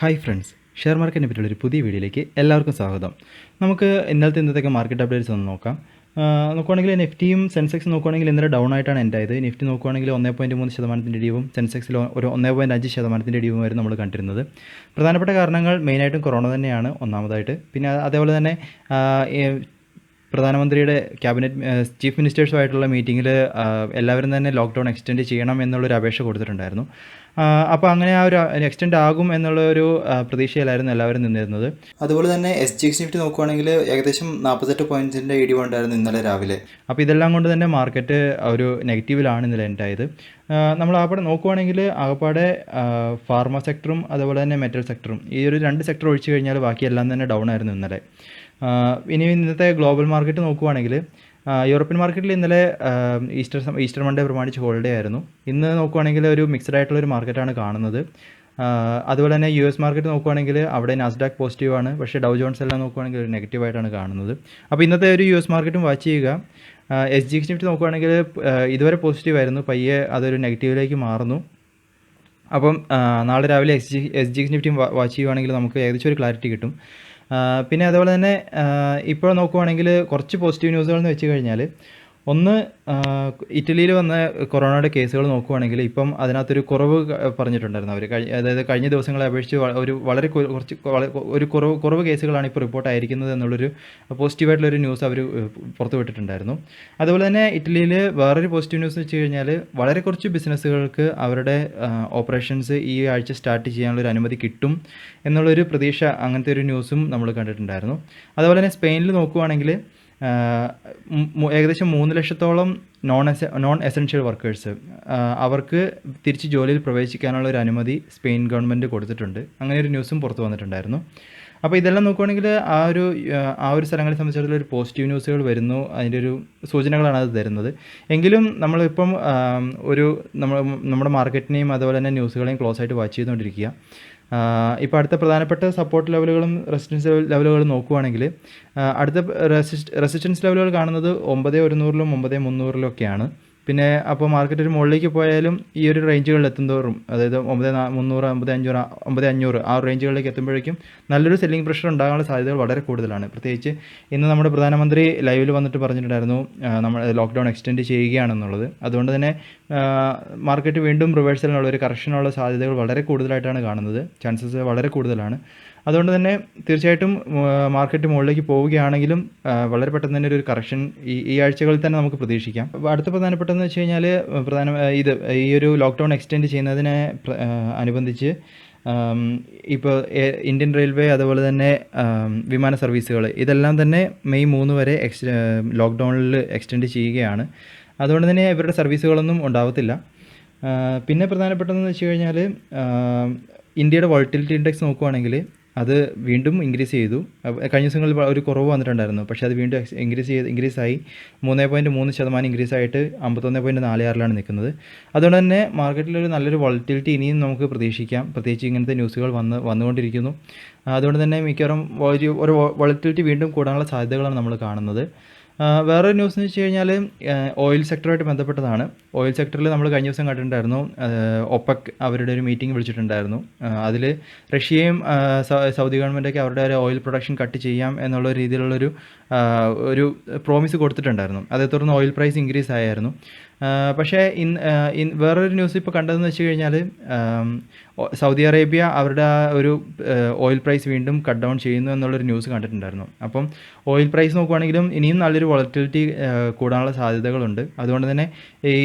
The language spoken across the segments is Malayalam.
ഹായ് ഫ്രണ്ട്സ്, ഷെയർ മാർക്കറ്റിനെ പറ്റിയുള്ളൊരു പുതിയ വീഡിയോയിലേക്ക് എല്ലാവർക്കും സ്വാഗതം. നമുക്ക് ഇന്നത്തെ മാർക്കറ്റ് അപ്ഡേറ്റ്സ് ഒന്ന് നോക്കാം. നോക്കുവാണെങ്കിൽ നിഫ്റ്റിയും സെൻസെക്സ് നോക്കുവാണെങ്കിൽ ഇന്നലെ ഡൗൺ ആയിട്ടാണ് എൻ്റെ ആയത്. നിഫ്റ്റി നോക്കുവാണെങ്കിൽ 1.3% ഇടിവും സെൻസെക്സിൽ ഒരു 1.5% ഇടിവുമായിരുന്നു നമ്മൾ കണ്ടിരുന്നത്. പ്രധാനപ്പെട്ട കാരണങ്ങൾ മെയിനായിട്ടും കൊറോണ തന്നെയാണ് ഒന്നാമതായിട്ട്. പിന്നെ അതേപോലെ തന്നെ പ്രധാനമന്ത്രിയുടെ ക്യാബിനറ്റ് ചീഫ് മിനിസ്റ്റേഴ്സുമായിട്ടുള്ള മീറ്റിങ്ങിൽ എല്ലാവരും തന്നെ ലോക്ക്ഡൗൺ എക്സ്റ്റെൻഡ് ചെയ്യണം എന്നുള്ളൊരു അപേക്ഷ കൊടുത്തിട്ടുണ്ടായിരുന്നു. അപ്പോൾ അങ്ങനെ ആ ഒരു എക്സ്റ്റെൻഡ് ആകും എന്നുള്ളൊരു പ്രതീക്ഷയിലായിരുന്നു എല്ലാവരും നിന്നിരുന്നത്. അതുപോലെ തന്നെ SGX നിഫ്റ്റി നോക്കുവാണെങ്കിൽ ഏകദേശം 48 പോയിൻറ്റ്സിൻ്റെ ഇടിവുണ്ടായിരുന്നു ഇന്നലെ രാവിലെ. അപ്പോൾ ഇതെല്ലാം കൊണ്ട് തന്നെ മാർക്കറ്റ് ഒരു നെഗറ്റീവിലാണ് ഇന്നലെ ഉണ്ടായത്. നമ്മൾ അവിടെ നോക്കുവാണെങ്കിൽ ആകപ്പാടെ ഫാർമ സെക്ടറും അതുപോലെ തന്നെ മെറ്റൽ സെക്ടറും ഈ ഒരു 2 സെക്ടർ ഒഴിച്ചു കഴിഞ്ഞാൽ ബാക്കിയെല്ലാം തന്നെ ഡൗൺ ആയിരുന്നു ഇന്നലെ. ഇനി ഇന്നത്തെ ഗ്ലോബൽ മാർക്കറ്റ് നോക്കുവാണെങ്കിൽ യൂറോപ്യൻ മാർക്കറ്റിൽ ഇന്നലെ ഈസ്റ്റർ മൺഡേ പ്രമാണിച്ച് ഹോളിഡേ ആയിരുന്നു. ഇന്ന് നോക്കുവാണെങ്കിൽ ഒരു മിക്സഡ് ആയിട്ടുള്ളൊരു മാർക്കറ്റാണ് കാണുന്നത്. അതുപോലെ തന്നെ US മാർക്കറ്റ് നോക്കുവാണെങ്കിൽ അവിടെ നാസ്ഡാക്ക് പോസിറ്റീവാണ്, പക്ഷേ ഡൗ ജോൺസ് എല്ലാം നോക്കുവാണെങ്കിൽ ഒരു നെഗറ്റീവായിട്ടാണ് കാണുന്നത്. അപ്പോൾ ഇന്നത്തെ ഒരു US മാർക്കറ്റും വാച്ച് ചെയ്യുക. SGX നിഫ്റ്റി നോക്കുവാണെങ്കിൽ ഇതുവരെ പോസിറ്റീവായിരുന്നു, പയ്യെ അതൊരു നെഗറ്റീവിലേക്ക് മാറുന്നു. അപ്പം നാളെ രാവിലെ SGX നിഫ്റ്റി വാച്ച് ചെയ്യുവാണെങ്കിൽ നമുക്ക് ഏകദേശം ഒരു ക്ലാരിറ്റി കിട്ടും. പിന്നെ അതുപോലെ തന്നെ ഇപ്പോൾ നോക്കുവാണെങ്കിൽ കുറച്ച് പോസിറ്റീവ് ന്യൂസുകൾ എന്ന് വെച്ച് കഴിഞ്ഞാൽ, ഒന്ന് ഇറ്റലിയിൽ വന്ന കൊറോണയുടെ കേസുകൾ നോക്കുവാണെങ്കിൽ ഇപ്പം അതിനകത്തൊരു കുറവ് പറഞ്ഞിട്ടുണ്ടായിരുന്നു അവർ. അതായത് കഴിഞ്ഞ ദിവസങ്ങളെ അപേക്ഷിച്ച് ഒരു കുറവ് കേസുകളാണ് ഇപ്പോൾ റിപ്പോർട്ട് ആയിരിക്കുന്നത് എന്നുള്ളൊരു പോസിറ്റീവായിട്ടുള്ളൊരു ന്യൂസ് അവർ പുറത്തുവിട്ടിട്ടുണ്ടായിരുന്നു. അതുപോലെ തന്നെ ഇറ്റലിയിൽ വേറൊരു പോസിറ്റീവ് ന്യൂസ് വെച്ച് കഴിഞ്ഞാൽ വളരെ കുറച്ച് ബിസിനസ്സുകൾക്ക് അവരുടെ ഓപ്പറേഷൻസ് ഈ ആഴ്ച സ്റ്റാർട്ട് ചെയ്യാനുള്ളൊരു അനുമതി കിട്ടും എന്നുള്ളൊരു പ്രതീക്ഷ, അങ്ങനത്തെ ഒരു ന്യൂസും നമ്മൾ കണ്ടിട്ടുണ്ടായിരുന്നു. അതുപോലെ തന്നെ സ്പെയിനിൽ നോക്കുവാണെങ്കിൽ ഏകദേശം 3 ലക്ഷത്തോളം നോൺ എസെൻഷ്യൽ വർക്കേഴ്സ് അവർക്ക് തിരിച്ച് ജോലിയിൽ പ്രവേശിക്കാനുള്ള ഒരു അനുമതി സ്പെയിൻ ഗവൺമെൻറ് കൊടുത്തിട്ടുണ്ട്. അങ്ങനെ ഒരു ന്യൂസും പുറത്തു വന്നിട്ടുണ്ടായിരുന്നു. അപ്പോൾ ഇതെല്ലാം നോക്കുവാണെങ്കിൽ ആ ഒരു സ്ഥലങ്ങളെ സംബന്ധിച്ചിടത്തോളം ഒരു പോസിറ്റീവ് ന്യൂസുകൾ വരുന്നു, അതിൻ്റെ ഒരു സൂചനകളാണ് അത് തരുന്നത്. എങ്കിലും നമ്മളിപ്പം നമ്മുടെ മാർക്കറ്റിനെയും അതുപോലെ തന്നെ ന്യൂസുകളെയും ക്ലോസ് ആയിട്ട് വാച്ച് ചെയ്തുകൊണ്ടിരിക്കുക. ഇപ്പോൾ അടുത്ത പ്രധാനപ്പെട്ട സപ്പോർട്ട് ലെവലുകളും റെസിസ്റ്റൻസ് ലെവലുകളും നോക്കുവാണെങ്കിൽ അടുത്ത റെസിസ്റ്റൻസ് ലെവലുകൾ കാണുന്നത് 9100-ലും 9300-ലും ഒക്കെയാണ്. പിന്നെ അപ്പോൾ മാർക്കറ്റ് ഒരു മുകളിലേക്ക് പോയാലും ഈ ഒരു റേഞ്ചുകളിൽ എത്തുന്തോറും, അതായത് 9300, 9500 ആ റേഞ്ചുകളിലേക്ക് എത്തുമ്പോഴേക്കും നല്ലൊരു സെല്ലിംഗ് പ്രഷർ ഉണ്ടാകാനുള്ള സാധ്യതകൾ വളരെ കൂടുതലാണ്. പ്രത്യേകിച്ച് ഇന്ന് നമ്മുടെ പ്രധാനമന്ത്രി ലൈവിൽ വന്നിട്ട് പറഞ്ഞിട്ടുണ്ടായിരുന്നു നമ്മൾ ലോക്ക്ഡൗൺ എക്സ്റ്റെൻഡ് ചെയ്യുകയാണെന്നുള്ളത്. അതുകൊണ്ട് തന്നെ മാർക്കറ്റ് വീണ്ടും റിവേഴ്സലിനുള്ള ഒരു കറക്ഷനുള്ള സാധ്യതകൾ വളരെ കൂടുതലായിട്ടാണ് കാണുന്നത്. ചാൻസസ് വളരെ കൂടുതലാണ്. അതുകൊണ്ട് തന്നെ തീർച്ചയായിട്ടും മാർക്കറ്റ് മുകളിലേക്ക് പോവുകയാണെങ്കിലും വളരെ പെട്ടെന്ന് തന്നെ ഒരു കറക്ഷൻ ഈ ആഴ്ചകളിൽ തന്നെ നമുക്ക് പ്രതീക്ഷിക്കാം. അടുത്ത പ്രധാനപ്പെട്ടതെന്ന് വെച്ച് കഴിഞ്ഞാൽ ഈ ഒരു ലോക്ക്ഡൗൺ എക്സ്റ്റെൻഡ് ചെയ്യുന്നതിനെ അനുബന്ധിച്ച് ഇപ്പോൾ ഇന്ത്യൻ റെയിൽവേ അതുപോലെ തന്നെ വിമാന സർവീസുകൾ ഇതെല്ലാം തന്നെ മെയ് 3 വരെ ലോക്ക്ഡൗണിൽ എക്സ്റ്റെൻഡ് ചെയ്യുകയാണ്. അതുകൊണ്ട് തന്നെ ഇവരുടെ സർവീസുകളൊന്നും ഉണ്ടാവത്തില്ല. പിന്നെ പ്രധാനപ്പെട്ടതെന്ന് വെച്ച് കഴിഞ്ഞാൽ ഇന്ത്യയുടെ വോളറ്റിലിറ്റി ഇൻഡെക്സ് നോക്കുവാണെങ്കിൽ അത് വീണ്ടും ഇൻക്രീസ് ചെയ്തു. കഴിഞ്ഞ ദിവസങ്ങളിൽ ഒരു കുറവ് വന്നിട്ടുണ്ടായിരുന്നു, പക്ഷേ അത് വീണ്ടും ഇൻക്രീസായി 3.3% ഇൻക്രീസ് ആയിട്ട് 51.46-ലാണ് നിൽക്കുന്നത്. അതുകൊണ്ട് തന്നെ മാർക്കറ്റിലൊരു നല്ലൊരു വോളറ്റിലിറ്റി ഇനിയും നമുക്ക് പ്രതീക്ഷിക്കാം. പ്രത്യേകിച്ച് ഇങ്ങനത്തെ ന്യൂസുകൾ വന്നുകൊണ്ടിരിക്കുന്നു. അതുകൊണ്ട് തന്നെ മിക്കവാറും ഒരു വോളറ്റിലിറ്റി വീണ്ടും കൂടാനുള്ള സാധ്യതകളാണ് നമ്മൾ കാണുന്നത്. വേറൊരു ന്യൂസ് എന്ന് വെച്ച് കഴിഞ്ഞാൽ ഓയിൽ സെക്ടറുമായിട്ട് ബന്ധപ്പെട്ടതാണ്. ഓയിൽ സെക്ടറിൽ നമ്മൾ കഴിഞ്ഞ ദിവസം കണ്ടിട്ടുണ്ടായിരുന്നു OPEC അവരുടെ ഒരു മീറ്റിംഗ് വിളിച്ചിട്ടുണ്ടായിരുന്നു. അതിൽ റഷ്യയും സൗദി ഗവൺമെൻറ്റൊക്കെ അവരുടെ ഒരു ഓയിൽ പ്രൊഡക്ഷൻ കട്ട് ചെയ്യാം എന്നുള്ള രീതിയിലുള്ളൊരു പ്രോമിസ് കൊടുത്തിട്ടുണ്ടായിരുന്നു. അതേ തുടർന്ന് ഓയിൽ പ്രൈസ് ഇൻക്രീസ് ആയിരുന്നു. പക്ഷേ വേറൊരു ന്യൂസ് ഇപ്പോൾ കണ്ടതെന്ന് വെച്ച് കഴിഞ്ഞാൽ സൗദി അറേബ്യ അവരുടെ ഒരു ഓയിൽ പ്രൈസ് വീണ്ടും കട്ട് ഡൗൺ ചെയ്യുന്നു എന്നുള്ളൊരു ന്യൂസ് കണ്ടിട്ടുണ്ടായിരുന്നു. അപ്പം ഓയിൽ പ്രൈസ് നോക്കുവാണെങ്കിലും ഇനിയും നല്ലൊരു വോളറ്റിലിറ്റി കൂടാനുള്ള സാധ്യതകളുണ്ട്. അതുകൊണ്ട് തന്നെ ഈ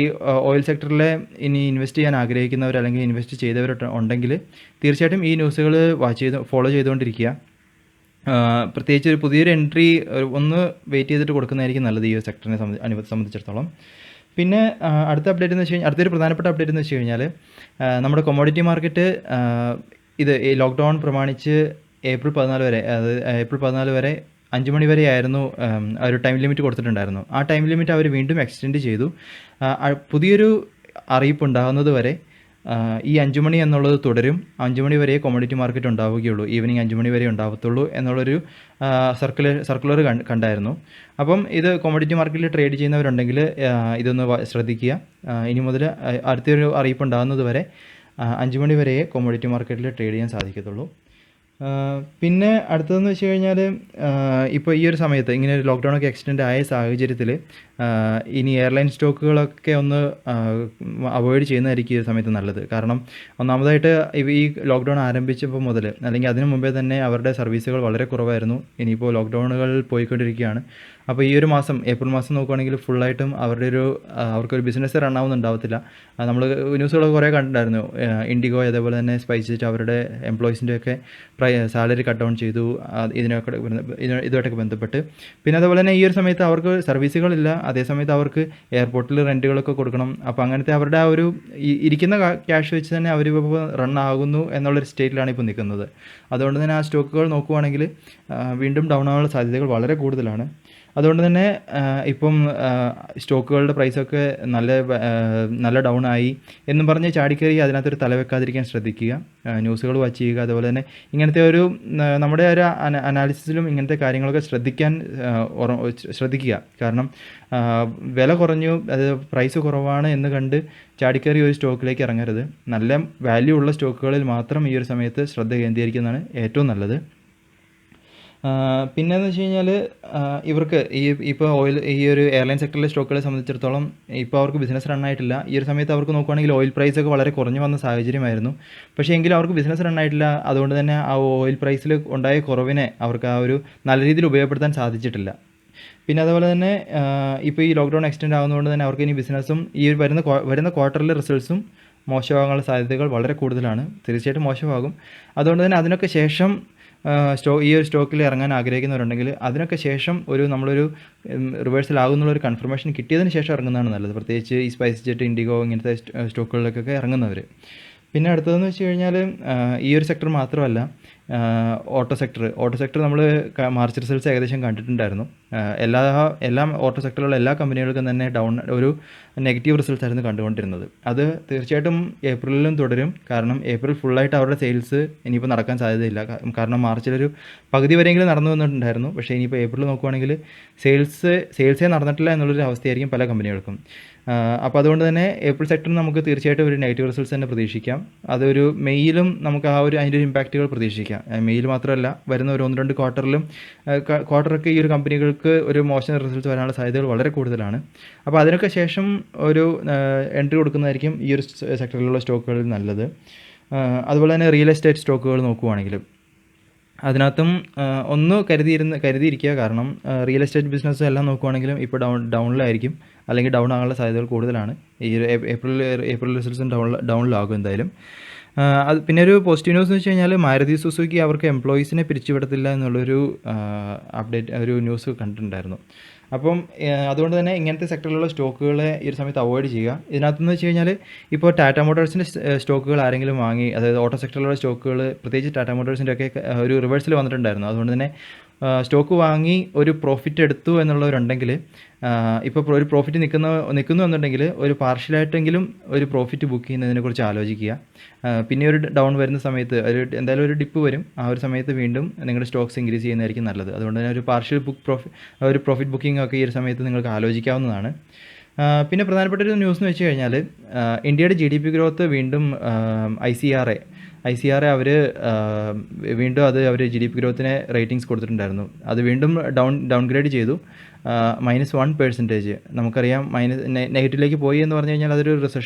ഓയിൽ സെക്ടറിൽ ഇനി ഇൻവെസ്റ്റ് ചെയ്യാൻ ആഗ്രഹിക്കുന്നവർ അല്ലെങ്കിൽ ഇൻവെസ്റ്റ് ചെയ്തവർ ഉണ്ടെങ്കിൽ തീർച്ചയായിട്ടും ഈ ന്യൂസുകൾ ഫോളോ ചെയ്തുകൊണ്ടിരിക്കുക. പ്രത്യേകിച്ച് ഒരു പുതിയൊരു എൻട്രി ഒന്ന് വെയിറ്റ് ചെയ്തിട്ട് കൊടുക്കുന്നതായിരിക്കും നല്ലത് ഈ സെക്ടറിനെ സംബന്ധിച്ചിടത്തോളം. പിന്നെ അടുത്തൊരു പ്രധാനപ്പെട്ട അപ്ഡേറ്റ് എന്ന് വെച്ച് കഴിഞ്ഞാൽ നമ്മുടെ കൊമോഡിറ്റി മാർക്കറ്റ് ഈ ലോക്ക്ഡൗൺ പ്രമാണിച്ച് ഏപ്രിൽ 14 വരെ 5 മണി വരെ ആയിരുന്നു ഒരു ടൈം ലിമിറ്റ് കൊടുത്തിട്ടുണ്ടായിരുന്നു. ആ ടൈം ലിമിറ്റ് അവർ വീണ്ടും എക്സ്റ്റെൻഡ് ചെയ്തു. പുതിയൊരു അറിയിപ്പ് ഉണ്ടാകുന്നത് വരെ ഈ 5 മണി എന്നുള്ളത് തുടരും. 5 മണി വരെ കൊമോഡിറ്റി മാർക്കറ്റ് ഉണ്ടാവുകയുള്ളൂ, ഈവനിങ് 5 മണി വരെ ഉണ്ടാവത്തുള്ളൂ എന്നുള്ളൊരു സർക്കുലർ കണ്ടായിരുന്നു. അപ്പം ഇത് കൊമോഡിറ്റി മാർക്കറ്റിൽ ട്രേഡ് ചെയ്യുന്നവരുണ്ടെങ്കിൽ ഇതൊന്ന് ശ്രദ്ധിക്കുക. ഇനി മുതൽ അടുത്തൊരു അറിയിപ്പ് ഉണ്ടാകുന്നത് വരെ 5 മണി വരെ കൊമോഡിറ്റി മാർക്കറ്റിൽ ട്രേഡ് ചെയ്യാൻ സാധിക്കത്തുള്ളൂ. പിന്നെ അടുത്തതെന്ന് വെച്ച് കഴിഞ്ഞാൽ ഇപ്പോൾ ഈ ഒരു സമയത്ത് ഇങ്ങനെ ഒരു ലോക്ക്ഡൗണൊക്കെ എക്സ്റ്റെൻഡ് ആയ സാഹചര്യത്തിൽ ഇനി എയർലൈൻ സ്റ്റോക്കുകളൊക്കെ ഒന്ന് അവോയ്ഡ് ചെയ്യുന്നതായിരിക്കും ഈ ഒരു സമയത്ത് നല്ലത്. കാരണം ഒന്നാമതായിട്ട് ഈ ലോക്ക്ഡൗൺ ആരംഭിച്ചപ്പോൾ മുതൽ അല്ലെങ്കിൽ അതിനു മുമ്പേ തന്നെ അവരുടെ സർവീസുകൾ വളരെ കുറവായിരുന്നു. ഇനിയിപ്പോൾ ലോക്ക്ഡൗണുകൾ പോയിക്കൊണ്ടിരിക്കുകയാണ്. അപ്പോൾ ഈ ഒരു മാസം ഏപ്രിൽ മാസം നോക്കുകയാണെങ്കിൽ ഫുള്ളായിട്ടും അവർക്കൊരു ബിസിനസ് റൺ ആവുന്നുണ്ടാവത്തില്ല. നമ്മൾ ന്യൂസുകളൊക്കെ കുറേ കണ്ടിട്ടുണ്ടായിരുന്നു. ഇൻഡിഗോ അതേപോലെ തന്നെ സ്പൈസ് ജെറ്റ് അവരുടെ എംപ്ലോയീസിൻ്റെയൊക്കെ സാലറി കട്ട് ഡൗൺ ചെയ്തു ഇതുമായിട്ടൊക്കെ ബന്ധപ്പെട്ട്. പിന്നെ അതുപോലെ തന്നെ ഈ ഒരു സമയത്ത് അവർക്ക് സർവീസുകളില്ല, അതേസമയത്ത് അവർക്ക് എയർപോർട്ടിൽ റെൻറ്റുകളൊക്കെ കൊടുക്കണം. അപ്പോൾ അങ്ങനത്തെ അവരുടെ ആ ഒരു ഇരിക്കുന്ന ക്യാഷ് വെച്ച് തന്നെ അവരിപ്പോൾ റൺ ആകുന്നു എന്നുള്ളൊരു സ്റ്റേറ്റിലാണ് ഇപ്പോൾ നിൽക്കുന്നത്. അതുകൊണ്ട് തന്നെ ആ സ്റ്റോക്കുകൾ നോക്കുവാണെങ്കിൽ വീണ്ടും ഡൗൺ ആവാനുള്ള സാധ്യതകൾ വളരെ കൂടുതലാണ്. അതുകൊണ്ട് തന്നെ ഇപ്പം സ്റ്റോക്കുകളുടെ പ്രൈസൊക്കെ നല്ല ഡൗൺ ആയി എന്നും പറഞ്ഞ് ചാടിക്കയറി അതിനകത്തൊരു തലവെക്കാതിരിക്കാൻ ശ്രദ്ധിക്കുക. ന്യൂസുകൾ വാച്ച് ചെയ്യുക. അതുപോലെ തന്നെ ഇങ്ങനത്തെ ഒരു നമ്മുടെ ഒരു അനാലിസിസിലും ഇങ്ങനത്തെ കാര്യങ്ങളൊക്കെ ശ്രദ്ധിക്കുക. കാരണം വില കുറഞ്ഞു, അത് പ്രൈസ് കുറവാണ് എന്ന് കണ്ട് ചാടിക്കയറി ഒരു സ്റ്റോക്കിലേക്ക് ഇറങ്ങരുത്. നല്ല വാല്യൂ ഉള്ള സ്റ്റോക്കുകളിൽ മാത്രം ഈ ഒരു സമയത്ത് ശ്രദ്ധ കേന്ദ്രീകരിക്കുന്നതാണ് ഏറ്റവും നല്ലത്. പിന്നെയെന്ന് വെച്ച് കഴിഞ്ഞാൽ ഇവർക്ക് ഇപ്പോൾ ഈ ഒരു എയർലൈൻ സെക്ടറിലെ സ്റ്റോക്കുകളെ സംബന്ധിച്ചിടത്തോളം ഇപ്പോൾ അവർക്ക് ബിസിനസ് റൺ ആയിട്ടില്ല. ഈ ഒരു സമയത്ത് അവർക്ക് നോക്കുകയാണെങ്കിൽ ഓയിൽ പ്രൈസൊക്കെ വളരെ കുറഞ്ഞു വന്ന സാഹചര്യമായിരുന്നു. പക്ഷേ എങ്കിലും അവർക്ക് ബിസിനസ് റൺ ആയിട്ടില്ല. അതുകൊണ്ട് തന്നെ ആ ഓയിൽ പ്രൈസിൽ ഉണ്ടായ കുറവിനെ അവർക്ക് ആ ഒരു നല്ല രീതിയിൽ ഉപയോഗപ്പെടുത്താൻ സാധിച്ചിട്ടില്ല. പിന്നെ അതുപോലെ തന്നെ ഇപ്പോൾ ഈ ലോക്ക്ഡൗൺ എക്സ്റ്റെൻഡ് ആകുന്നതുകൊണ്ട് തന്നെ അവർക്ക് ഇനി ബിസിനസ്സും ഈ വരുന്ന ക്വാർട്ടറിലെ റിസൾട്ട്സും മോശമാകാനുള്ള സാധ്യതകൾ വളരെ കൂടുതലാണ്. തീർച്ചയായിട്ടും മോശമാകും. അതുകൊണ്ട് തന്നെ അതിനൊക്കെ ശേഷം ഈ ഒരു സ്റ്റോക്കിൽ ഇറങ്ങാൻ ആഗ്രഹിക്കുന്നവരുണ്ടെങ്കിൽ അതിനൊക്കെ ശേഷം നമ്മളൊരു റിവേഴ്സൽ ആകുന്നുള്ളൊരു കൺഫർമേഷൻ കിട്ടിയതിന് ശേഷം ഇറങ്ങുന്നതാണ് നല്ലത്. പ്രത്യേകിച്ച് ഈ സ്പൈസ് ജെറ്റ്, ഇൻഡിഗോ ഇങ്ങനത്തെ സ്റ്റോക്കുകളിലേക്കൊക്കെ ഇറങ്ങുന്നവർ. പിന്നെ അടുത്തതെന്ന് വെച്ച് കഴിഞ്ഞാൽ ഈ ഒരു സെക്ടർ മാത്രമല്ല, ഓട്ടോ സെക്ടർ നമ്മൾ മാർച്ച് റിസൾട്ട്സ് ഏകദേശം കണ്ടിട്ടുണ്ടായിരുന്നു. എല്ലാ ഓട്ടോ സെക്ടറിലുള്ള എല്ലാ കമ്പനികൾക്കും തന്നെ ഒരു നെഗറ്റീവ് റിസൾട്ട്സ് ആയിരുന്നു കണ്ടുകൊണ്ടിരുന്നത്. അത് തീർച്ചയായിട്ടും ഏപ്രിലിലും തുടരും. കാരണം ഏപ്രിൽ ഫുള്ളായിട്ട് അവരുടെ സെയിൽസ് ഇനിയിപ്പോൾ നടക്കാൻ സാധ്യതയില്ല. കാരണം മാർച്ചിലൊരു പകുതി വരെയെങ്കിലും നടന്നു വന്നിട്ടുണ്ടായിരുന്നു. പക്ഷേ ഇനിയിപ്പോൾ ഏപ്രിൽ നോക്കുവാണെങ്കിൽ സെയിൽസേ നടന്നിട്ടില്ല എന്നുള്ളൊരു അവസ്ഥയായിരിക്കും പല കമ്പനികൾക്കും. അപ്പോൾ അതുകൊണ്ട് തന്നെ ഏപ്രിൽ സെക്ടറിന് നമുക്ക് തീർച്ചയായിട്ടും ഒരു നെഗറ്റീവ് റിസൾട്ട്സ് തന്നെ പ്രതീക്ഷിക്കാം. അതൊരു മെയ്യിലും നമുക്ക് അതിൻ്റെ ഒരു ഇമ്പാക്റ്റുകൾ പ്രതീക്ഷിക്കാം. മെയ്യിൽ മാത്രമല്ല, വരുന്ന ഒരു 1-2 ക്വാർട്ടറൊക്കെ ഈ ഒരു കമ്പനികൾക്ക് ഒരു മോശം റിസൾട്ട്സ് വരാനുള്ള സാധ്യതകൾ വളരെ കൂടുതലാണ്. അപ്പോൾ അതിനൊക്കെ ശേഷം ഒരു എൻട്രി കൊടുക്കുന്നതായിരിക്കും ഈ ഒരു സെക്ടറിലുള്ള സ്റ്റോക്കുകളിൽ നല്ലത്. അതുപോലെ തന്നെ റിയൽ എസ്റ്റേറ്റ് സ്റ്റോക്കുകൾ നോക്കുവാണെങ്കിലും അതിനകത്തും ഒന്ന് കരുതിയിരിക്കുക. കാരണം റിയൽ എസ്റ്റേറ്റ് ബിസിനസ് എല്ലാം നോക്കുവാണെങ്കിലും ഇപ്പോൾ ഡൗണിലായിരിക്കും, അല്ലെങ്കിൽ ഡൗൺ ആകാനുള്ള സാധ്യതകൾ കൂടുതലാണ്. ഈ ഒരു ഏപ്രിൽ റിസൾട്ട്സും ഡൗണിലാകും എന്തായാലും. അത് പിന്നെ ഒരു പോസിറ്റീവ് ന്യൂസ് എന്ന് വെച്ച് കഴിഞ്ഞാൽ മാരുതി സുസുക്കി അവർക്ക് എംപ്ലോയീസിനെ പിരിച്ചുവിടത്തില്ല എന്നുള്ളൊരു ഒരു ന്യൂസ് കണ്ടിട്ടുണ്ടായിരുന്നു. അപ്പം അതുകൊണ്ട് തന്നെ ഇങ്ങനത്തെ സെക്ടറിലുള്ള സ്റ്റോക്കുകളെ ഈ ഒരു സമയത്ത് അവോയ്ഡ് ചെയ്യുക. ഇതിനകത്തെന്ന് വെച്ച് കഴിഞ്ഞാൽ ഇപ്പോൾ ടാറ്റ മോട്ടോഴ്സിൻ്റെ സ്റ്റോക്കുകൾ ആരെങ്കിലും വാങ്ങി, അതായത് ഓട്ടോ സെക്ടറിലുള്ള സ്റ്റോക്കുകൾ പ്രത്യേകിച്ച് ടാറ്റ മോട്ടോഴ്സിൻ്റെ ഒക്കെ ഒരു റിവേഴ്സൽ വന്നിട്ടുണ്ടായിരുന്നു. അതുകൊണ്ട് തന്നെ സ്റ്റോക്ക് വാങ്ങി ഒരു പ്രോഫിറ്റ് എടുത്തു എന്നുള്ളവരുണ്ടെങ്കിൽ ഇപ്പോൾ ഒരു പ്രോഫിറ്റ് നിൽക്കുന്നു എന്നുണ്ടെങ്കിൽ ഒരു പാർഷ്യലായിട്ടെങ്കിലും ഒരു പ്രോഫിറ്റ് ബുക്ക് ചെയ്യുന്നതിനെക്കുറിച്ച് ആലോചിക്കുക. പിന്നെ ഒരു ഡൗൺ വരുന്ന സമയത്ത് എന്തായാലും ഒരു ഡിപ്പ് വരും. ആ ഒരു സമയത്ത് വീണ്ടും നിങ്ങളുടെ സ്റ്റോക്സ് ഇൻക്രീസ് ചെയ്യുന്നതായിരിക്കും നല്ലത്. അതുകൊണ്ട് തന്നെ ഒരു പാർഷ്യൽ പ്രോഫിറ്റ് ബുക്കിംഗ് ഒക്കെ ഈ ഒരു സമയത്ത് നിങ്ങൾക്ക് ആലോചിക്കാവുന്നതാണ്. പിന്നെ പ്രധാനപ്പെട്ട ഒരു ന്യൂസ് എന്ന് വെച്ച് കഴിഞ്ഞാൽ ഇന്ത്യയുടെ GDP ഗ്രോത്ത് വീണ്ടും ICRA അവർ വീണ്ടും അവർ GDP ഗ്രോത്തിനെ റേറ്റിംഗ്സ് കൊടുത്തിട്ടുണ്ടായിരുന്നു. അത് വീണ്ടും ഡൗൺഗ്രേഡ് ചെയ്തു. -1%. നമുക്കറിയാം നെഗറ്റീവിലേക്ക് പോയി എന്ന് പറഞ്ഞു കഴിഞ്ഞാൽ അതൊരു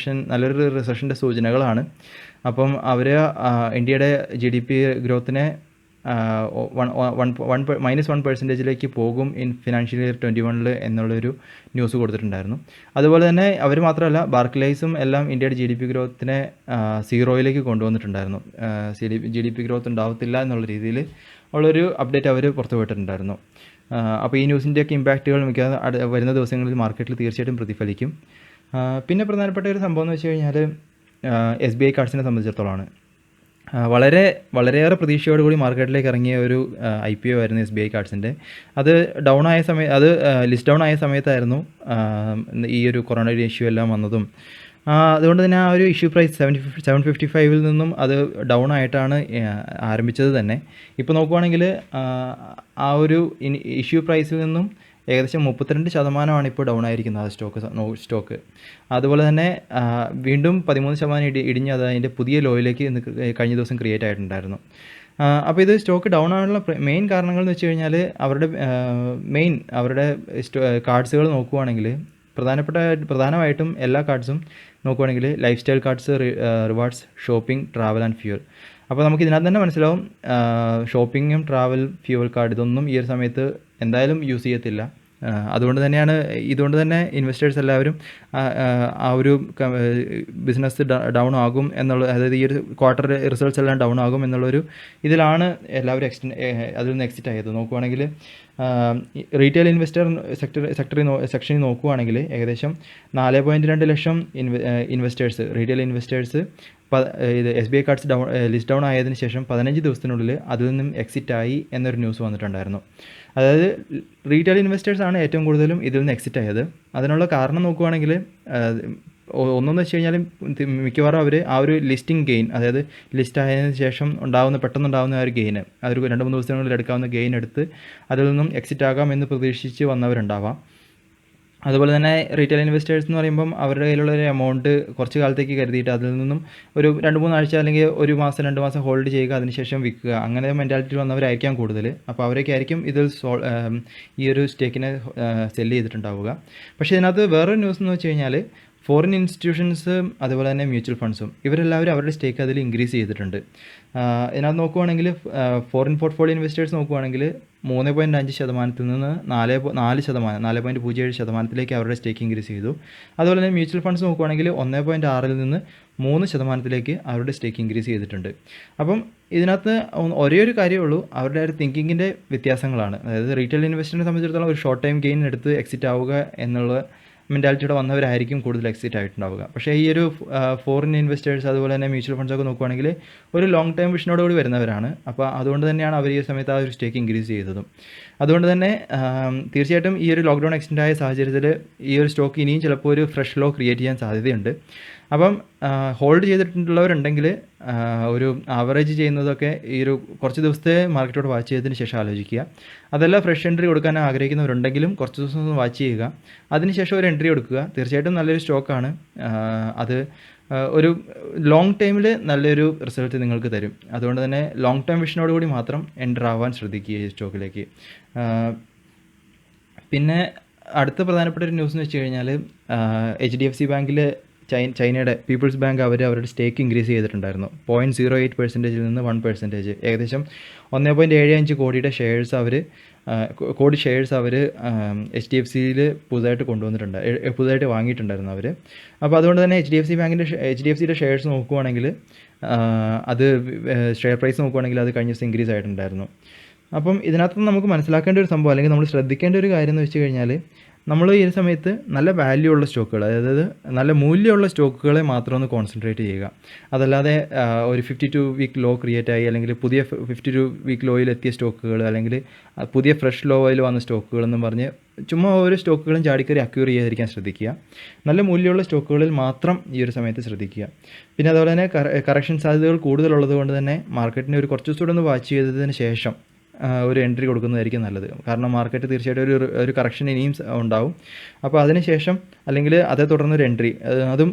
നല്ലൊരു റിസഷൻ്റെ സൂചനകളാണ്. അപ്പം അവർ ഇന്ത്യയുടെ GDP ഗ്രോത്തിനെ -1% പോകും ഇൻ ഫിനാൻഷ്യൽ ഇയർ 2021 എന്നുള്ളൊരു ന്യൂസ് കൊടുത്തിട്ടുണ്ടായിരുന്നു. അതുപോലെ തന്നെ അവർ മാത്രമല്ല, ബാർക്ലേസും എല്ലാം ഇന്ത്യയുടെ GDP ഗ്രോത്തിനെ 0യിലേക്ക് കൊണ്ടുവന്നിട്ടുണ്ടായിരുന്നു. GDP ഗ്രോത്ത് ഉണ്ടാവത്തില്ല എന്നുള്ള രീതിയിൽ ഉള്ളൊരു അപ്ഡേറ്റ് അവർ പുറത്തുവിട്ടിട്ടുണ്ടായിരുന്നു. അപ്പോൾ ഈ ന്യൂസിൻ്റെയൊക്കെ ഇമ്പാക്റ്റുകൾ വരുന്ന ദിവസങ്ങളിൽ മാർക്കറ്റിൽ തീർച്ചയായിട്ടും പ്രതിഫലിക്കും. പിന്നെ പ്രധാനപ്പെട്ട ഒരു സംഭവം എന്ന് വെച്ച് കഴിഞ്ഞാൽ SBI കാർഡ്സിനെ സംബന്ധിച്ചിടത്തോളമാണ്. വളരെയേറെ പ്രതീക്ഷയോടുകൂടി മാർക്കറ്റിലേക്ക് ഇറങ്ങിയ ഒരു IPO ആയിരുന്നു SBI കാർഡ്സിൻ്റെ. അത് ലിസ്റ്റ് ഡൗൺ ആയ സമയത്തായിരുന്നു ഈ ഒരു കൊറോണ ഇഷ്യൂ എല്ലാം വന്നതും. അതുകൊണ്ട് തന്നെ ആ ഒരു ഇഷ്യൂ പ്രൈസ് 755 നിന്നും അത് ഡൗൺ ആയിട്ടാണ് ആരംഭിച്ചത് തന്നെ. ഇപ്പോൾ നോക്കുവാണെങ്കിൽ ആ ഒരു ഇഷ്യൂ പ്രൈസിൽ നിന്നും ഏകദേശം 32% ഇപ്പോൾ ഡൗൺ ആയിരിക്കുന്നത് ആ സ്റ്റോക്ക്. അതുപോലെ തന്നെ വീണ്ടും 13% ഇടിഞ്ഞ് അത് അതിൻ്റെ പുതിയ ലോയിലേക്ക് കഴിഞ്ഞ ദിവസം ക്രിയേറ്റ് ആയിട്ടുണ്ടായിരുന്നു. അപ്പോൾ ഇത് സ്റ്റോക്ക് ഡൗൺ ആകാനുള്ള മെയിൻ കാരണങ്ങൾ എന്ന് വെച്ച് കഴിഞ്ഞാൽ അവരുടെ കാർഡ്സുകൾ നോക്കുവാണെങ്കിൽ പ്രധാനമായിട്ടും എല്ലാ കാർഡ്സും നോക്കുവാണെങ്കിൽ life style cards, rewards, shopping, travel and fuel. അപ്പോൾ നമുക്ക് ഇതിനകത്ത് തന്നെ മനസ്സിലാവും ഷോപ്പിങ്ങും ട്രാവൽ, ഫ്യൂവൽ കാർഡ് ഇതൊന്നും ഈ ഒരു സമയത്ത് എന്തായാലും യൂസ് ചെയ്യത്തില്ല. ഇതുകൊണ്ട് തന്നെ ഇൻവെസ്റ്റേഴ്സ് എല്ലാവരും ആ ഒരു ബിസിനസ് ഡൗൺ ആകും എന്നുള്ള, അതായത് ഈ ഒരു ക്വാർട്ടർ റിസൾട്ട്സ് എല്ലാം ഡൗൺ ആകും എന്നുള്ളൊരു ഇതിലാണ് എല്ലാവരും അതിൽ നിന്ന് എക്സിറ്റ് ആയത്. നോക്കുവാണെങ്കിൽ റീറ്റെയിൽ ഇൻവെസ്റ്റർ സെക്ഷനിൽ നോക്കുവാണെങ്കിൽ ഏകദേശം 4.2 ലക്ഷം റീറ്റെയിൽ ഇൻവെസ്റ്റേഴ്സ് ഇത് SBI കാർഡ്സ് ലിസ്റ്റ് ഡൗൺ ആയതിനു ശേഷം 15 ദിവസത്തിനുള്ളിൽ അതിൽ നിന്നും എക്സിറ്റ് ആയി എന്നൊരു ന്യൂസ് വന്നിട്ടുണ്ടായിരുന്നു. അതായത് റീറ്റെയിൽ ഇൻവെസ്റ്റേഴ്സാണ് ഏറ്റവും കൂടുതലും ഇതിൽ നിന്ന് എക്സിറ്റ് ആയത്. അതിനുള്ള കാരണം നോക്കുവാണെങ്കിൽ ഒന്നെന്ന് വെച്ച് കഴിഞ്ഞാൽ മിക്കവാറും അവർ ആ ഒരു ലിസ്റ്റിംഗ് ഗെയിൻ, അതായത് ലിസ്റ്റ് ആയതിനു ശേഷം പെട്ടെന്നുണ്ടാകുന്ന ആ ഒരു ഗെയിന്, ആ ഒരു 2-3 ദിവസത്തിനുള്ളിൽ എടുക്കാവുന്ന ഗെയിൻ എടുത്ത് അതിൽ നിന്നും എക്സിറ്റ് ആകാം എന്ന് പ്രതീക്ഷിച്ച് വന്നവരുണ്ടാവാം. അതുപോലെ തന്നെ റീറ്റെയിൽ ഇൻവെസ്റ്റേഴ്സ് എന്ന് പറയുമ്പം അവരുടെ കയ്യിലുള്ള ഒരു എമൗണ്ട് കുറച്ച് കാലത്തേക്ക് കരുതിയിട്ട് അതിൽ നിന്നും ഒരു 2-3 ആഴ്ച അല്ലെങ്കിൽ 1 മാസം 2 മാസം ഹോൾഡ് ചെയ്യുക, അതിനുശേഷം വിൽക്കുക, അങ്ങനെ മെൻറ്റാലിറ്റി വന്നവരായിരിക്കാം കൂടുതൽ. അപ്പോൾ അവരൊക്കെ ആയിരിക്കും ഇതിൽ ഈ ഒരു സ്റ്റേക്കിനെ സെല്ല് ചെയ്തിട്ടുണ്ടാവുക. പക്ഷേ ഇതിനകത്ത് വേറൊരു ന്യൂസ് എന്ന് വെച്ച് കഴിഞ്ഞാൽ ഫോറിൻ ഇൻസ്റ്റിറ്റ്യൂഷൻസ് അതുപോലെ തന്നെ മ്യൂച്വൽ ഫണ്ട്സും ഇവരെല്ലാവരും അവരുടെ സ്റ്റേക്ക് അതിൽ ഇൻക്രീസ് ചെയ്തിട്ടുണ്ട്. ഇതിനകത്ത് നോക്കുവാണെങ്കിൽ ഫോറിൻ പോർട്ട്ഫോളിയോ ഇൻവെസ്റ്റേഴ്സ് നോക്കുവാണെങ്കിൽ 3.5% നിന്ന് 4.07% അവരുടെ സ്റ്റേക്ക് ഇൻക്രീസ് ചെയ്തു. അതുപോലെ തന്നെ മ്യൂച്വൽ ഫണ്ട്സ് നോക്കുവാണെങ്കിൽ 1.6 നിന്ന് 3% അവരുടെ സ്റ്റേക്ക് ഇൻക്രീസ് ചെയ്തിട്ടുണ്ട്. അപ്പം ഇതിനകത്ത് ഒരേ ഒരു കാര്യമേ ഉള്ളൂ, അവരുടെ ഒരു തിങ്കിങ്ങിൻ്റെ വ്യത്യാസങ്ങളാണ്. അതായത് റീറ്റെയിൽ ഇൻവെസ്റ്ററിനെ സംബന്ധിച്ചിടത്തോളം ഒരു ഷോർട്ട് ടൈം ഗെയിൻ എടുത്ത് എക്സിറ്റ് ആവുക എന്നുള്ള മെൻറ്റാലിറ്റിയോടെ വന്നവരായിരിക്കും കൂടുതൽ എക്സിറ്റ് ആയിട്ടുണ്ടാവുക. പക്ഷേ ഈ ഒരു ഫോറിൻ ഇൻവെസ്റ്റേഴ്സ് അതുപോലെ തന്നെ മ്യൂച്വൽ ഫണ്ട്സൊക്കെ നോക്കുവാണെങ്കിൽ ഒരു ലോങ് ടൈം വിഷനോടുകൂടി വരുന്നവരാണ്. അപ്പോൾ അതുകൊണ്ട് തന്നെയാണ് അവർ ഈ സമയത്ത് ആ ഒരു സ്റ്റേക്ക് ഇൻക്രീസ് ചെയ്തതും. അതുകൊണ്ട് തന്നെ തീർച്ചയായിട്ടും ഈ ഒരു ലോക്ക്ഡൗൺ എക്സ്റ്റെൻഡ് ആയ സാഹചര്യത്തിൽ ഈ ഒരു സ്റ്റോക്ക് ഇനിയും ചിലപ്പോൾ ഒരു ഫ്രഷ് ലോ ക്രിയേറ്റ് ചെയ്യാൻ സാധ്യതയുണ്ട്. അപ്പം ഹോൾഡ് ചെയ്തിട്ടുള്ളവരുണ്ടെങ്കിൽ ഒരു ആവറേജ് ചെയ്യുന്നതൊക്കെ ഈ ഒരു കുറച്ച് ദിവസത്തെ മാർക്കറ്റോട് വാച്ച് ചെയ്തതിന് ശേഷം ആലോചിക്കുക. അതല്ല ഫ്രഷ് എൻട്രി കൊടുക്കാൻ ആഗ്രഹിക്കുന്നവരുണ്ടെങ്കിലും കുറച്ച് ദിവസം ഒന്ന് വാച്ച് ചെയ്യുക, അതിനുശേഷം ഒരു എൻട്രി കൊടുക്കുക. തീർച്ചയായിട്ടും നല്ലൊരു സ്റ്റോക്കാണ്. അത് ഒരു ലോങ് ടൈമിൽ നല്ലൊരു റിസൾട്ട് നിങ്ങൾക്ക് തരും. അതുകൊണ്ട് തന്നെ ലോങ് ടൈം വിഷനോടുകൂടി മാത്രം എൻ്റർ ആവാൻ ശ്രദ്ധിക്കുക ഈ സ്റ്റോക്കിലേക്ക്. പിന്നെ അടുത്ത പ്രധാനപ്പെട്ട ഒരു ന്യൂസ് എന്ന് വെച്ച് കഴിഞ്ഞാൽ HDFC ബാങ്കിൽ ചൈനയുടെ പീപ്പിൾസ് ബാങ്ക് അവരുടെ സ്റ്റേക്ക് ഇൻക്രീസ് ചെയ്തിട്ടുണ്ടായിരുന്നു. 0.08% നിന്ന് 1%, ഏകദേശം 1.75 കോടിയുടെ ഷെയർസ് അവർ HDFCയിൽ പുതുതായിട്ട് വാങ്ങിയിട്ടുണ്ടായിരുന്നു അവർ. അപ്പോൾ അതുകൊണ്ട് തന്നെ HDFCയുടെ ഷെയർസ് നോക്കുവാണെങ്കിൽ അത് ഷെയർ പ്രൈസ് നോക്കുവാണെങ്കിൽ അത് കഴിഞ്ഞ ദിവസം ഇൻക്രീസ് ആയിട്ടുണ്ടായിരുന്നു. അപ്പം ഇതിനകത്ത് നമുക്ക് മനസ്സിലാക്കേണ്ട ഒരു സംഭവം, അല്ലെങ്കിൽ നമ്മൾ ശ്രദ്ധിക്കേണ്ട ഒരു കാര്യം എന്ന് വെച്ച് കഴിഞ്ഞാൽ, നമ്മൾ ഈ ഒരു സമയത്ത് നല്ല വാല്യൂ ഉള്ള സ്റ്റോക്കുകൾ, അതായത് നല്ല മൂല്യമുള്ള സ്റ്റോക്കുകളെ മാത്രം ഒന്ന് കോൺസെൻട്രേറ്റ് ചെയ്യുക. അതല്ലാതെ ഒരു 52 വീക്ക് ലോ ക്രിയേറ്റ് ആയി, അല്ലെങ്കിൽ പുതിയ 52 വീക്ക് ലോയിൽ എത്തിയ സ്റ്റോക്കുകൾ, അല്ലെങ്കിൽ പുതിയ ഫ്രഷ് ലോയിൽ വന്ന സ്റ്റോക്കുകളെന്നും പറഞ്ഞ് ചുമ്മാ ഓരോ സ്റ്റോക്കുകളും ചാടിക്കറി അക്യൂർ ചെയ്യാതിരിക്കാൻ ശ്രദ്ധിക്കുക. നല്ല മൂല്യമുള്ള സ്റ്റോക്കുകളിൽ മാത്രം ഈ ഒരു സമയത്ത് ശ്രദ്ധിക്കുക. പിന്നെ അതുപോലെ തന്നെ കറക്ഷൻ സാധ്യതകൾ കൂടുതലുള്ളത് കൊണ്ട് തന്നെ മാർക്കറ്റിനെ ഒരു കുറച്ച് ദിവസം കൂടെ ഒന്ന് വാച്ച് ചെയ്തതിന് ശേഷം ഒരു എൻട്രി കൊടുക്കുന്നതായിരിക്കും നല്ലത്. കാരണം മാർക്കറ്റ് തീർച്ചയായിട്ടും ഒരു കറക്ഷൻ ഇനിയും ഉണ്ടാവും. അപ്പോൾ അതിനുശേഷം അല്ലെങ്കിൽ അതേ തുടർന്ന് ഒരു എൻട്രി, അതും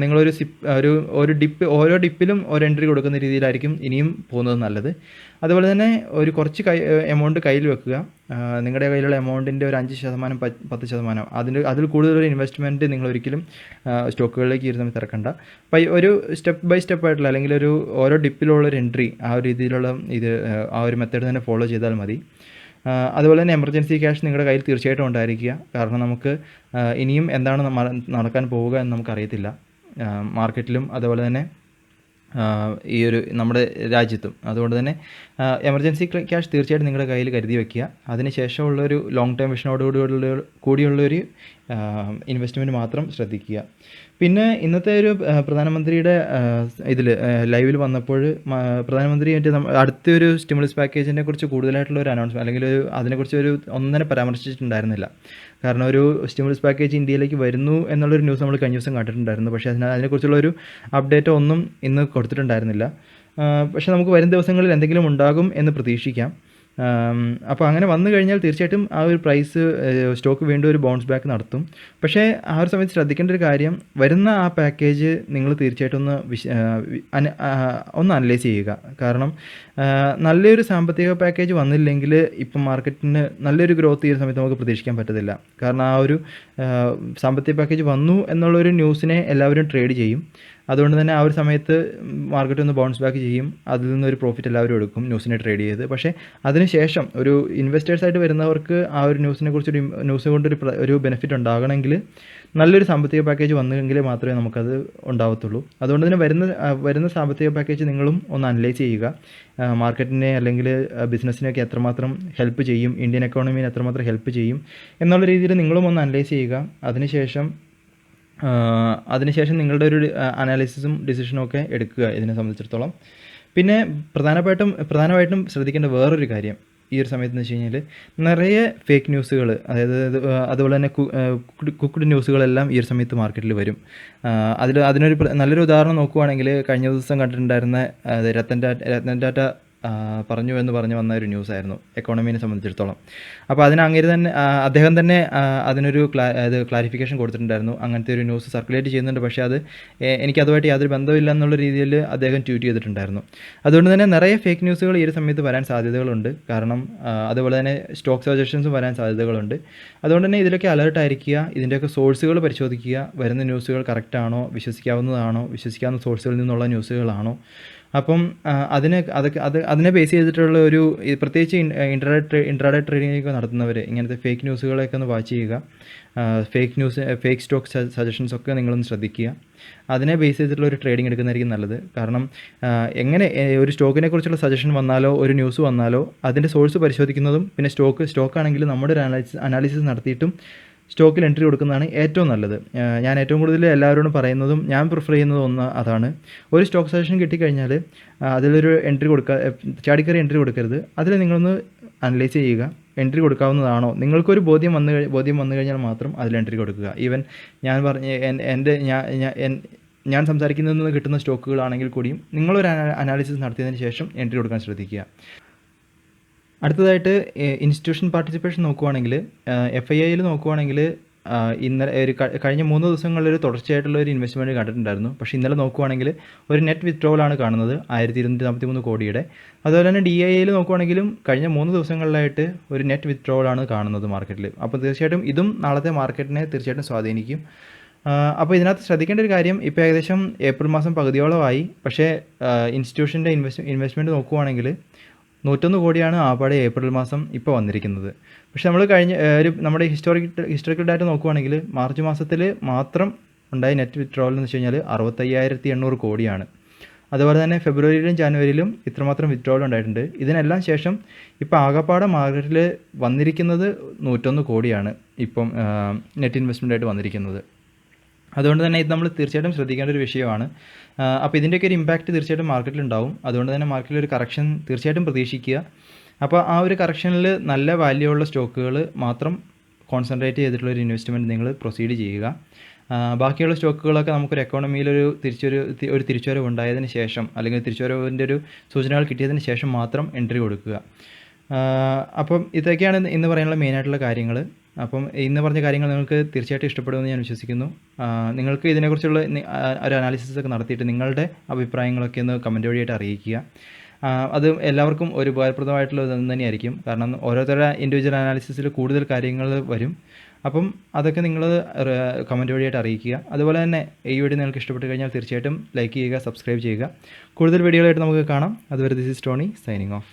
നിങ്ങളൊരു ഓരോ ഡിപ്പിലും ഒരു എൻട്രി കൊടുക്കുന്ന രീതിയിലായിരിക്കും ഇനിയും പോകുന്നത് നല്ലത്. അതുപോലെ തന്നെ ഒരു കുറച്ച് എമൗണ്ട് കയ്യിൽ വെക്കുക. നിങ്ങളുടെ കയ്യിലുള്ള എമൗണ്ടിൻ്റെ ഒരു 5%, 10%, അതിൽ കൂടുതലൊരു ഇൻവെസ്റ്റ്മെൻറ്റ് നിങ്ങളൊരിക്കലും സ്റ്റോക്കുകളിലേക്ക് ഈ ഒരു സമയത്ത് ഇറക്കണ്ട. അപ്പോൾ ഒരു സ്റ്റെപ്പ് ബൈ സ്റ്റെപ്പ് ആയിട്ടുള്ള, അല്ലെങ്കിൽ ഓരോ ഡിപ്പിലുള്ളൊരു എൻട്രി ആ ഒരു രീതിയിലുള്ള ആ ഒരു മെത്തേഡ് തന്നെ ഫോളോ ചെയ്താൽ മതി. അതുപോലെ തന്നെ എമർജൻസി ക്യാഷ് നിങ്ങളുടെ കയ്യിൽ തീർച്ചയായിട്ടും ഉണ്ടായിരിക്കുക. കാരണം നമുക്ക് ഇനിയും എന്താണ് നടക്കാൻ പോവുക എന്ന് നമുക്കറിയത്തില്ല, മാർക്കറ്റിലും അതുപോലെ തന്നെ ഈ ഒരു നമ്മുടെ രാജ്യത്തും. അതുകൊണ്ട് തന്നെ എമർജൻസി ക്യാഷ് തീർച്ചയായിട്ടും നിങ്ങളുടെ കയ്യിൽ കരുതി വയ്ക്കുക. അതിനുശേഷമുള്ളൊരു ലോങ് ടൈം വിഷനോടുകൂടിയുള്ളൊരു ഇൻവെസ്റ്റ്മെൻറ്റ് മാത്രം ശ്രദ്ധിക്കുക. പിന്നെ ഇന്നത്തെ ഒരു പ്രധാനമന്ത്രിയുടെ ലൈവിൽ വന്നപ്പോൾ പ്രധാനമന്ത്രി അടുത്തൊരു സ്റ്റിമുലസ് പാക്കേജിനെ കുറിച്ച് കൂടുതലായിട്ടുള്ള ഒരു അനൗൺസ്മെൻറ്റ്, അല്ലെങ്കിൽ അതിനെക്കുറിച്ച് ഒന്നിനെ പരാമർശിച്ചിട്ടുണ്ടായിരുന്നില്ല. കാരണം ഒരു സ്റ്റിമുലസ് പാക്കേജ് ഇന്ത്യയിലേക്ക് വരുന്നു എന്നുള്ളൊരു ന്യൂസ് നമ്മൾ കഴിഞ്ഞ ദിവസം കണ്ടിട്ടുണ്ടായിരുന്നു. പക്ഷേ അതിനെക്കുറിച്ചുള്ളൊരു അപ്ഡേറ്റ് ഒന്നും ഇന്ന് കൊടുത്തിട്ടുണ്ടായിരുന്നില്ല. പക്ഷേ നമുക്ക് വരും ദിവസങ്ങളിൽ എന്തെങ്കിലും ഉണ്ടാകും എന്ന് പ്രതീക്ഷിക്കാം. അപ്പോൾ അങ്ങനെ വന്നു കഴിഞ്ഞാൽ തീർച്ചയായിട്ടും ആ ഒരു പ്രൈസ് സ്റ്റോക്ക് വീണ്ടും ഒരു ബൗൺസ് ബാക്ക് നടത്തും. പക്ഷേ ആ ഒരു സമയത്ത് ശ്രദ്ധിക്കേണ്ട ഒരു കാര്യം, വരുന്ന ആ പാക്കേജ് നിങ്ങൾ തീർച്ചയായിട്ടും ഒന്ന് അനലൈസ് ചെയ്യുക. കാരണം നല്ലൊരു സാമ്പത്തിക പാക്കേജ് വന്നില്ലെങ്കിൽ ഇപ്പം മാർക്കറ്റിന് നല്ലൊരു ഗ്രോത്ത് ഈ ഒരു സമയത്ത് നമുക്ക് പ്രതീക്ഷിക്കാൻ പറ്റത്തില്ല. കാരണം ആ ഒരു സാമ്പത്തിക പാക്കേജ് വന്നു എന്നുള്ളൊരു ന്യൂസിനെ എല്ലാവരും ട്രേഡ് ചെയ്യും. അതുകൊണ്ട് തന്നെ ആ ഒരു സമയത്ത് മാർക്കറ്റ് ഒന്ന് ബൗൺസ് ബാക്ക് ചെയ്യും. അതിൽ നിന്നൊരു പ്രോഫിറ്റ് എല്ലാവരും എടുക്കും ന്യൂസിനെ ട്രേഡ് ചെയ്ത്. പക്ഷേ അതിനുശേഷം ഒരു ഇൻവെസ്റ്റേഴ്സായിട്ട് വരുന്നവർക്ക് ആ ഒരു ന്യൂസ് കൊണ്ടൊരു ഒരു ബെനിഫിറ്റ് ഉണ്ടാകണമെങ്കിൽ നല്ലൊരു സാമ്പത്തിക പാക്കേജ് വന്നെങ്കിൽ മാത്രമേ നമുക്കത് ഉണ്ടാവത്തുള്ളൂ. അതുകൊണ്ട് തന്നെ വരുന്ന സാമ്പത്തിക പാക്കേജ് നിങ്ങളും ഒന്ന് അനലൈസ് ചെയ്യുക. മാർക്കറ്റിനെ അല്ലെങ്കിൽ ബിസിനസ്സിനെയൊക്കെ എത്രമാത്രം ഹെൽപ്പ് ചെയ്യും, ഇന്ത്യൻ എക്കോണമീനെ എത്രമാത്രം ഹെൽപ്പ് ചെയ്യും എന്നുള്ള രീതിയിൽ നിങ്ങളും ഒന്ന് അനലൈസ് ചെയ്യുക. അതിനുശേഷം നിങ്ങളുടെ ഒരു അനാലിസിസും ഡിസിഷനും ഒക്കെ എടുക്കുക ഇതിനെ സംബന്ധിച്ചിടത്തോളം. പിന്നെ പ്രധാനമായിട്ടും ശ്രദ്ധിക്കേണ്ട വേറൊരു കാര്യം ഈ ഒരു സമയത്ത് എന്ന് വെച്ച് കഴിഞ്ഞാൽ, നിറയെ ഫേക്ക് ന്യൂസുകൾ, അതായത് അതുപോലെ തന്നെ കുക്ക്ഡ് ന്യൂസുകളെല്ലാം ഈ ഒരു സമയത്ത് മാർക്കറ്റിൽ വരും. അതിനൊരു നല്ലൊരു ഉദാഹരണം നോക്കുവാണെങ്കിൽ, കഴിഞ്ഞ ദിവസം കണ്ടിട്ടുണ്ടായിരുന്ന രത്തൻ ടാറ്റ പറഞ്ഞു വന്ന ഒരു ന്യൂസായിരുന്നു എക്കോണമീനെ സംബന്ധിച്ചിടത്തോളം. അപ്പോൾ അദ്ദേഹം തന്നെ അതിനൊരു ക്ലാരിഫിക്കേഷൻ കൊടുത്തിട്ടുണ്ടായിരുന്നു. അങ്ങനത്തെ ഒരു ന്യൂസ് സർക്കുലേറ്റ് ചെയ്യുന്നുണ്ട്, പക്ഷേ എനിക്ക് അതുമായിട്ട് യാതൊരു ബന്ധമില്ല എന്നുള്ള രീതിയിൽ അദ്ദേഹം ട്വീറ്റ് ചെയ്തിട്ടുണ്ടായിരുന്നു. അതുകൊണ്ട് തന്നെ നിറയെ ഫേക്ക് ന്യൂസുകൾ ഈ ഒരു സമയത്ത് വരാൻ സാധ്യതകളുണ്ട്. കാരണം അതുപോലെ തന്നെ സ്റ്റോക്ക് സജഷൻസും വരാൻ സാധ്യതകളുണ്ട്. അതുകൊണ്ട് തന്നെ ഇതിലൊക്കെ അലേർട്ടായിരിക്കുക, ഇതിൻ്റെയൊക്കെ സോഴ്സുകൾ പരിശോധിക്കുക. വരുന്ന ന്യൂസുകൾ കറക്റ്റാണോ, വിശ്വസിക്കാവുന്ന സോഴ്സുകളിൽ നിന്നുള്ള ന്യൂസുകളാണോ. അപ്പം അതിനെ ബേസ് ചെയ്തിട്ടുള്ള പ്രത്യേകിച്ച് ഇൻട്രാഡേ ട്രേഡിംഗ് നടത്തുന്നവർ ഇങ്ങനത്തെ ഫേക്ക് ന്യൂസുകളെയൊക്കെ ഒന്ന് വാച്ച് ചെയ്യുക. ഫേക്ക് സ്റ്റോക്ക് സജഷൻസ് ഒക്കെ നിങ്ങളൊന്ന് ശ്രദ്ധിക്കുക. അതിനെ ബേസ് ചെയ്തിട്ടുള്ള ഒരു ട്രേഡിംഗ് എടുക്കുന്നതായിരിക്കും നല്ലത്. കാരണം എങ്ങനെ ഒരു സ്റ്റോക്കിനെ കുറിച്ചുള്ള സജഷൻ വന്നാലോ ഒരു ന്യൂസ് വന്നാലോ അതിൻ്റെ സോഴ്സ് പരിശോധിക്കുന്നതും, പിന്നെ സ്റ്റോക്കാണെങ്കിൽ നമ്മുടെ ഒരു അനാലിസിസ് നടത്തിയിട്ടും സ്റ്റോക്കിൽ എൻട്രി കൊടുക്കുന്നതാണ് ഏറ്റവും നല്ലത്. ഞാൻ ഏറ്റവും കൂടുതൽ എല്ലാവരോടും പറയുന്നതും ഞാൻ പ്രിഫർ ചെയ്യുന്നതും അതാണ്. ഒരു സ്റ്റോക്ക് സജഷൻ കിട്ടിക്കഴിഞ്ഞാൽ അതിലൊരു ചാടിക്കറി എൻട്രി കൊടുക്കരുത്. അതിൽ നിങ്ങളൊന്ന് അനലൈസ് ചെയ്യുക, എൻട്രി കൊടുക്കാവുന്നതാണോ. നിങ്ങൾക്കൊരു ബോധ്യം വന്നു കഴിഞ്ഞാൽ മാത്രം അതിൽ എൻട്രി കൊടുക്കുക. ഈവൻ ഞാൻ സംസാരിക്കുന്നതിൽ നിന്ന് കിട്ടുന്ന സ്റ്റോക്കുകളാണെങ്കിൽ കൂടിയും നിങ്ങളൊരു അനാലിസിസ് നടത്തിയതിന് ശേഷം എൻട്രി കൊടുക്കാൻ ശ്രദ്ധിക്കുക. അടുത്തതായിട്ട് ഇൻസ്റ്റിറ്റ്യൂഷൻ പാർട്ടിസിപ്പേഷൻ നോക്കുവാണെങ്കിൽ, FIIയിൽ നോക്കുവാണെങ്കിൽ കഴിഞ്ഞ 3 ദിവസങ്ങളിലൊരു തുടർച്ചയായിട്ടുള്ള ഒരു ഇൻവെസ്റ്റ്മെൻറ്റ് കണ്ടിട്ടുണ്ടായിരുന്നു. പക്ഷേ ഇന്നലെ നോക്കുവാണെങ്കിൽ ഒരു നെറ്റ് വിത്ഡ്രോവലാണ് കാണുന്നത് 1243 കോടിയുടെ. അതുപോലെ തന്നെ DIIയിൽ നോക്കുവാണെങ്കിലും കഴിഞ്ഞ 3 ദിവസങ്ങളിലായിട്ട് ഒരു നെറ്റ് വിത്ഡ്രോവലാണ് കാണുന്നത് മാർക്കറ്റിൽ. അപ്പോൾ തീർച്ചയായിട്ടും ഇതും നാളത്തെ മാർക്കറ്റിനെ തീർച്ചയായിട്ടും സ്വാധീനിക്കും. അപ്പോൾ ഇതിനകത്ത് ശ്രദ്ധിക്കേണ്ട ഒരു കാര്യം, ഇപ്പോൾ ഏകദേശം ഏപ്രിൽ മാസം പകുതിയോളമായി. പക്ഷേ ഇൻസ്റ്റിറ്റ്യൂഷൻ്റെ ഇൻവെസ്റ്റ്മെൻറ്റ് നോക്കുവാണെങ്കിൽ 101 കോടിയാണ് ആപ്പാടെ ഏപ്രിൽ മാസം ഇപ്പോൾ വന്നിരിക്കുന്നത്. പക്ഷേ നമ്മൾ നമ്മുടെ ഹിസ്റ്റോറിക്കൽ ഡാറ്റ നോക്കുവാണെങ്കിൽ മാർച്ച് മാസത്തിൽ മാത്രം ഉണ്ടായ നെറ്റ് വിത്ഡ്രോവൽ എന്ന് വെച്ച് കഴിഞ്ഞാൽ 65,800 കോടിയാണ്. അതുപോലെ തന്നെ ഫെബ്രുവരിയിലും ജാനുവരിയിലും ഇത്രമാത്രം വിത്ഡ്രോവൽ ഉണ്ടായിട്ടുണ്ട്. ഇതിനെല്ലാം ശേഷം ഇപ്പോൾ ആകപ്പാടെ മാർക്കറ്റിൽ വന്നിരിക്കുന്നത് 101 കോടിയാണ് ഇപ്പം നെറ്റ് ഇൻവെസ്റ്റ്മെൻ്റ് ആയിട്ട് വന്നിരിക്കുന്നത്. അതുകൊണ്ട് തന്നെ ഇത് നമ്മൾ തീർച്ചയായിട്ടും ശ്രദ്ധിക്കേണ്ട ഒരു വിഷയമാണ്. അപ്പോൾ ഇതിൻ്റെയൊക്കെ ഒരു ഇമ്പാക്റ്റ് തീർച്ചയായിട്ടും മാർക്കറ്റിലുണ്ടാവും. അതുകൊണ്ട് തന്നെ മാർക്കറ്റിലൊരു കറക്ഷൻ തീർച്ചയായിട്ടും പ്രതീക്ഷിക്കുക. അപ്പോൾ ആ ഒരു കറക്ഷനിൽ നല്ല വാല്യൂ ഉള്ള സ്റ്റോക്കുകൾ മാത്രം കോൺസെൻട്രേറ്റ് ചെയ്തിട്ടുള്ള ഒരു ഇൻവെസ്റ്റ്മെൻറ്റ് നിങ്ങൾ പ്രൊസീഡ് ചെയ്യുക. ബാക്കിയുള്ള സ്റ്റോക്കുകളൊക്കെ നമുക്കൊരു എക്കോണമിയിലൊരു തിരിച്ചുവരവ് ഉണ്ടായതിന് ശേഷം, അല്ലെങ്കിൽ തിരിച്ചുവരവിൻ്റെ ഒരു സൂചനകൾ കിട്ടിയതിന് ശേഷം മാത്രം എൻട്രി കൊടുക്കുക. അപ്പം ഇതൊക്കെയാണ് ഇന്ന് പറയാനുള്ള മെയിനായിട്ടുള്ള കാര്യങ്ങൾ. അപ്പം ഇന്ന് പറഞ്ഞ കാര്യങ്ങൾ നിങ്ങൾക്ക് തീർച്ചയായിട്ടും ഇഷ്ടപ്പെടുമെന്ന് ഞാൻ വിശ്വസിക്കുന്നു. നിങ്ങൾക്ക് ഇതിനെക്കുറിച്ചുള്ള ഒരു അനാലിസിസ് ഒക്കെ നടത്തിയിട്ട് നിങ്ങളുടെ അഭിപ്രായങ്ങളൊക്കെ ഒന്ന് കമൻറ്റ് വഴിയായിട്ട് അറിയിക്കുക. അത് എല്ലാവർക്കും ഒരു ഉപകാരപ്രദമായിട്ടുള്ള ഇതൊന്നും തന്നെയായിരിക്കും. കാരണം ഓരോരുത്തരുടെ ഇൻഡിവിജ്വൽ അനാലിസിസിൽ കൂടുതൽ കാര്യങ്ങൾ വരും. അപ്പം അതൊക്കെ നിങ്ങൾ കമൻറ്റ് വഴിയായിട്ട് അറിയിക്കുക. അതുപോലെ തന്നെ ഈ വീഡിയോ നിങ്ങൾക്ക് ഇഷ്ടപ്പെട്ട് കഴിഞ്ഞാൽ തീർച്ചയായിട്ടും ലൈക്ക് ചെയ്യുക, സബ്സ്ക്രൈബ് ചെയ്യുക. കൂടുതൽ വീഡിയോകളായിട്ട് നമുക്ക് കാണാം. അതുവരെ this is Tony signing off.